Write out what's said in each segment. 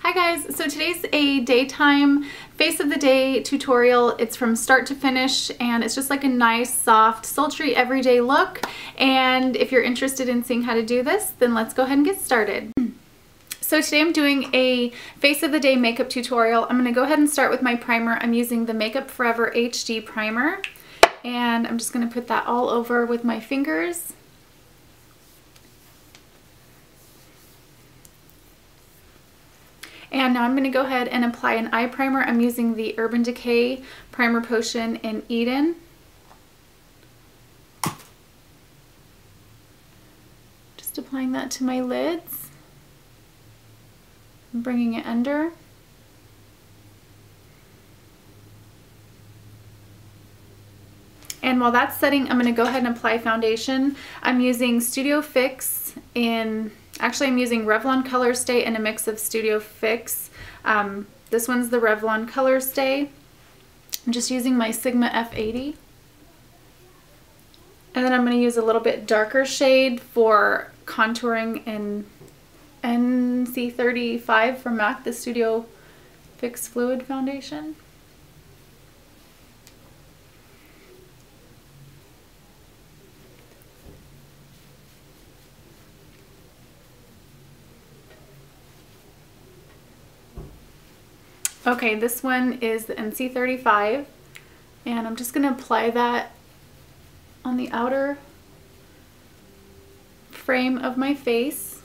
Hi guys, so today's a daytime face of the day tutorial. It's from start to finish and it's just like a nice, soft, sultry, everyday look. And if you're interested in seeing how to do this, then let's go ahead and get started. So today I'm doing a face of the day makeup tutorial. I'm going to go ahead and start with my primer. I'm using the Makeup Forever HD primer and I'm just going to put that all over with my fingers. And now I'm going to go ahead and apply an eye primer. I'm using the Urban Decay Primer Potion in Eden. Just applying that to my lids. I'm bringing it under. And while that's setting, I'm going to go ahead and apply foundation. I'm using Studio Fix in... Actually, I'm using Revlon Color Stay and a mix of Studio Fix. This one's the Revlon Color Stay. I'm just using my Sigma F80. And then I'm going to use a little bit darker shade for contouring in NC35 from MAC, the Studio Fix Fluid Foundation. Okay, this one is the NC35, and I'm just going to apply that on the outer frame of my face.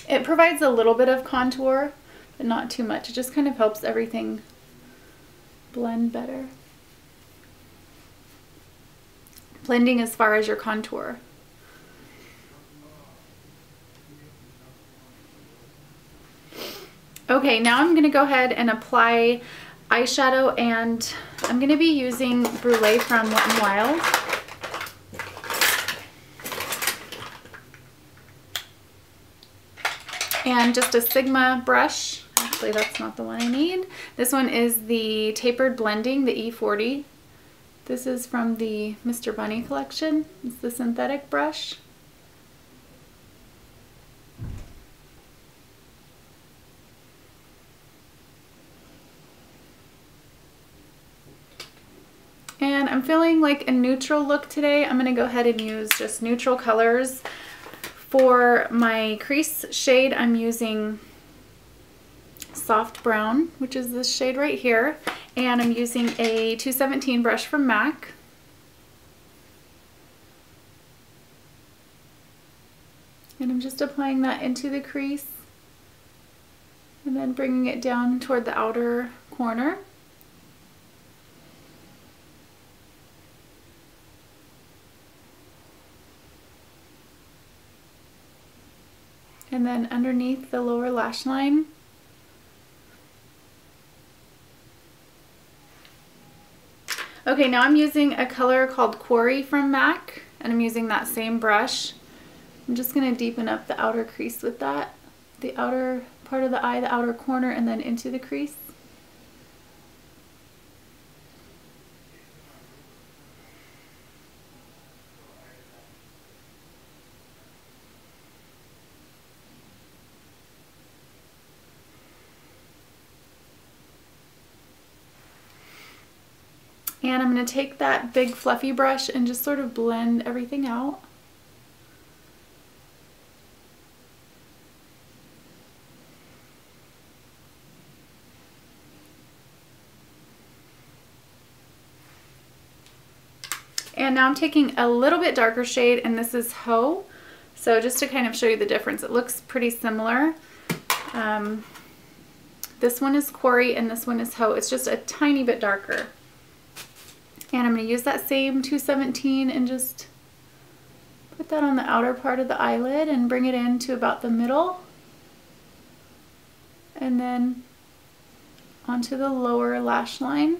It provides a little bit of contour, but not too much. It just kind of helps everything blend better. Blending as far as your contour. Okay, now I'm going to go ahead and apply eyeshadow, and I'm going to be using Brulee from Wet n Wild. And just a Sigma brush. Actually, that's not the one I need. This one is the Tapered Blending, the E40. This is from the Mr. Bunny collection. It's the synthetic brush. And I'm feeling like a neutral look today. I'm going to go ahead and use just neutral colors. For my crease shade, I'm using Soft Brown, which is this shade right here. And I'm using a 217 brush from MAC. And I'm just applying that into the crease. And then bringing it down toward the outer corner. And then underneath the lower lash line. Okay, now I'm using a color called Quarry from MAC, and I'm using that same brush. I'm just going to deepen up the outer crease with that. The outer part of the eye, the outer corner, and then into the crease. And I'm going to take that big fluffy brush and just sort of blend everything out. And now I'm taking a little bit darker shade, and this is Ho. So just to kind of show you the difference, it looks pretty similar. This one is Quarry and this one is Ho. It's just a tiny bit darker. And I'm going to use that same 217 and just put that on the outer part of the eyelid and bring it in to about the middle. And then onto the lower lash line.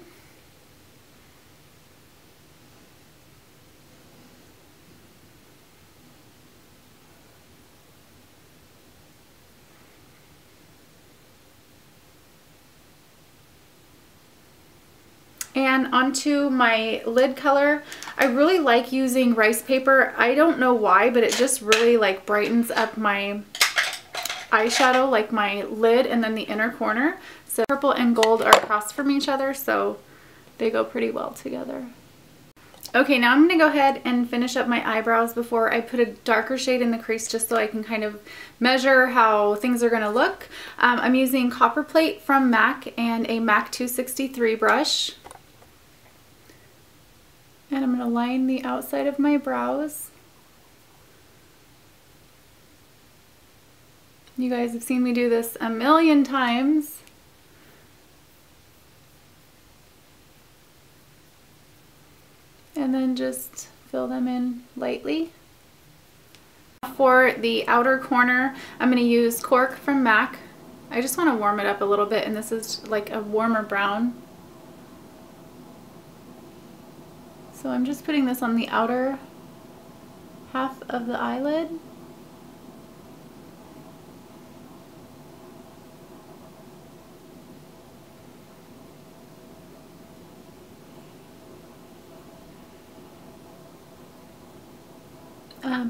And onto my lid color. I really like using rice paper. I don't know why, but it just really like brightens up my eyeshadow, like my lid and then the inner corner. So purple and gold are across from each other, so they go pretty well together. Okay, now I'm going to go ahead and finish up my eyebrows before I put a darker shade in the crease, just so I can kind of measure how things are going to look. I'm using Copper Plate from MAC and a MAC 263 brush. And I'm going to line the outside of my brows. You guys have seen me do this a million times. And then just fill them in lightly. For the outer corner, I'm going to use Cork from MAC. I just want to warm it up a little bit, and this is like a warmer brown. So I'm just putting this on the outer half of the eyelid.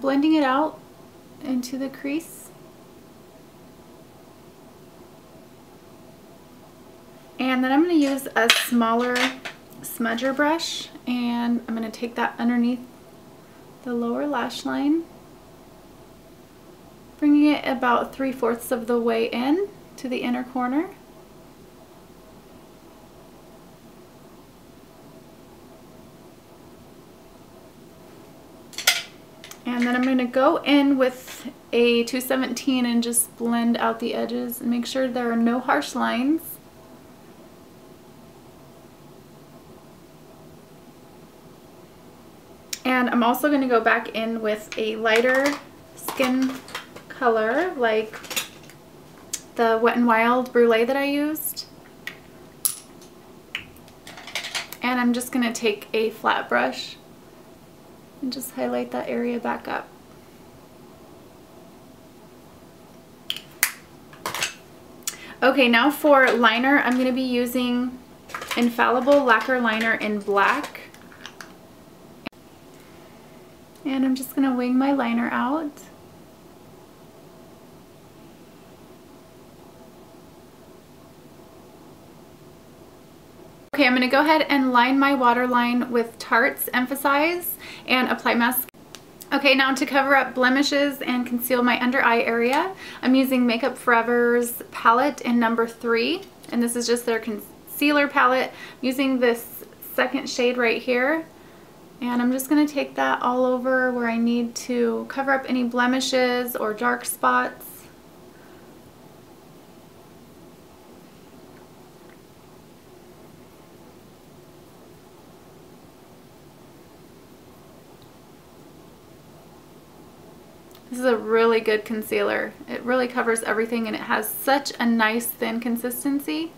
Blending it out into the crease. And then I'm going to use a smaller smudger brush, and I'm going to take that underneath the lower lash line, bringing it about 3/4 of the way in to the inner corner. And then I'm going to go in with a 217 and just blend out the edges and make sure there are no harsh lines. And I'm also going to go back in with a lighter skin color, like the Wet n Wild Brulee that I used. And I'm just going to take a flat brush and just highlight that area back up. Okay, now for liner, I'm going to be using Infallible Lacquer Liner in black. And I'm just going to wing my liner out. Okay, I'm going to go ahead and line my waterline with Tarte's Emphasize and apply mascara. Okay, now to cover up blemishes and conceal my under eye area, I'm using Makeup Forever's palette in number 3, and this is just their concealer palette. I'm using this second shade right here, and I'm just going to take that all over where I need to cover up any blemishes or dark spots. This is a really good concealer. It really covers everything, and it has such a nice thin consistency.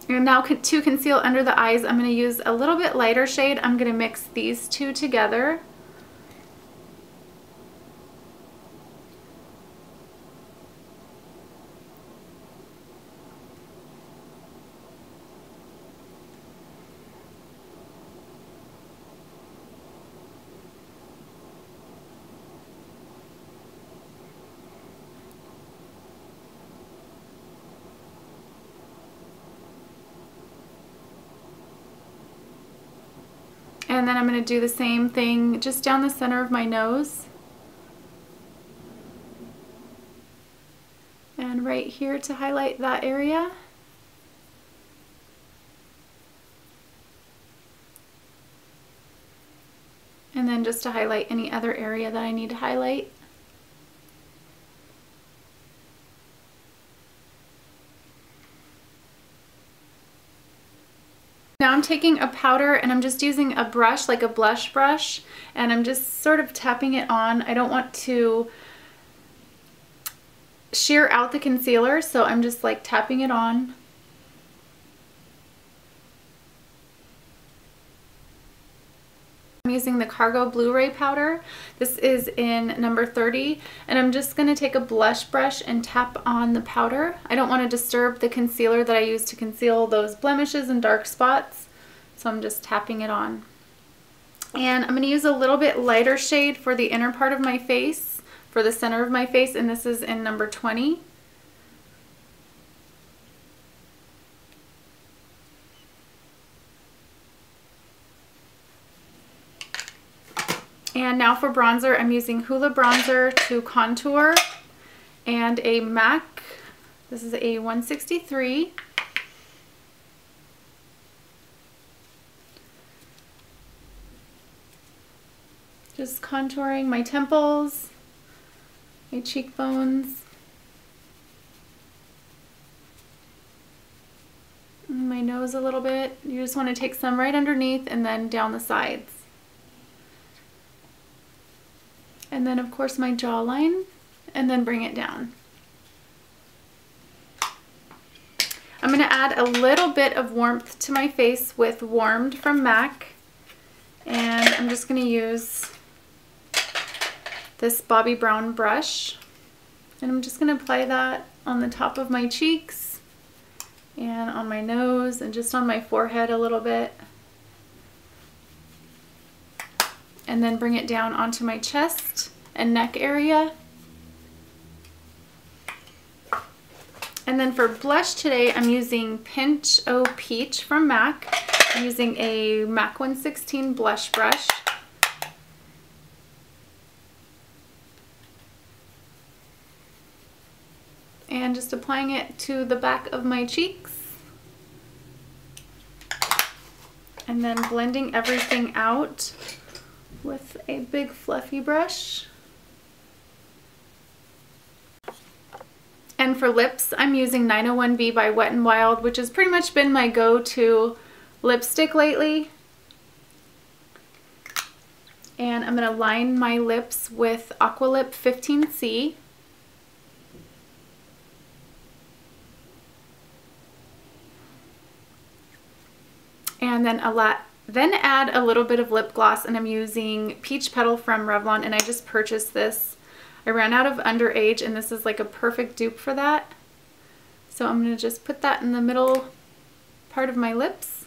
And now to conceal under the eyes, I'm going to use a little bit lighter shade. I'm going to mix these two together. And then I'm going to do the same thing just down the center of my nose. And right here to highlight that area. And then just to highlight any other area that I need to highlight. Now I'm taking a powder and I'm just using a brush, like a blush brush, and I'm just sort of tapping it on. I don't want to sheer out the concealer, so I'm just like tapping it on. I'm using the Cargo Blu-ray powder. This is in number 30, and I'm just going to take a blush brush and tap on the powder. I don't want to disturb the concealer that I use to conceal those blemishes and dark spots, so I'm just tapping it on. And I'm going to use a little bit lighter shade for the inner part of my face, for the center of my face, and this is in number 20. And now for bronzer, I'm using Hoola Bronzer to contour and a MAC. This is a 163. Just contouring my temples, my cheekbones, and my nose a little bit. You just want to take some right underneath and then down the sides. And then of course my jawline, and then bring it down. I'm going to add a little bit of warmth to my face with Warmed from MAC, and I'm just going to use this Bobbi Brown brush, and I'm just going to apply that on the top of my cheeks and on my nose and just on my forehead a little bit. And then bring it down onto my chest and neck area. And then for blush today, I'm using Pinch O Peach from MAC. I'm using a MAC 116 blush brush. And just applying it to the back of my cheeks. And then blending everything out with a big fluffy brush. And for lips, I'm using 901B by Wet n Wild, which has pretty much been my go-to lipstick lately. And I'm going to line my lips with Aqua Lip 15C. And then add a little bit of lip gloss, and I'm using Peach Petal from Revlon, and I just purchased this. I ran out of Underage, and this is like a perfect dupe for that. So I'm going to just put that in the middle part of my lips.